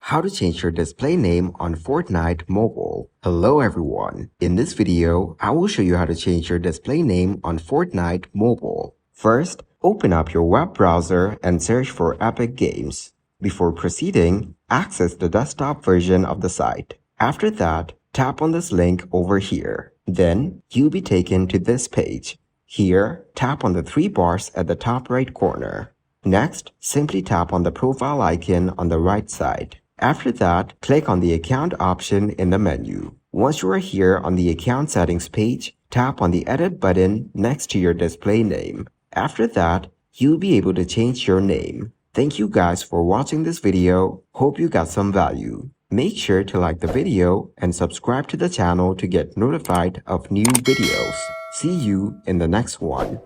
How to change your display name on Fortnite mobile. Hello everyone. In this video, I will show you how to change your display name on Fortnite mobile. First, open up your web browser and search for Epic Games. Before proceeding, access the desktop version of the site. After that, tap on this link over here. Then, you'll be taken to this page. Here, tap on the three bars at the top right corner. Next, simply tap on the profile icon on the right side. After that, click on the account option in the menu. Once you are here on the account settings page, tap on the edit button next to your display name. After that, you'll be able to change your name. Thank you guys for watching this video. Hope you got some value. Make sure to like the video and subscribe to the channel to get notified of new videos. See you in the next one.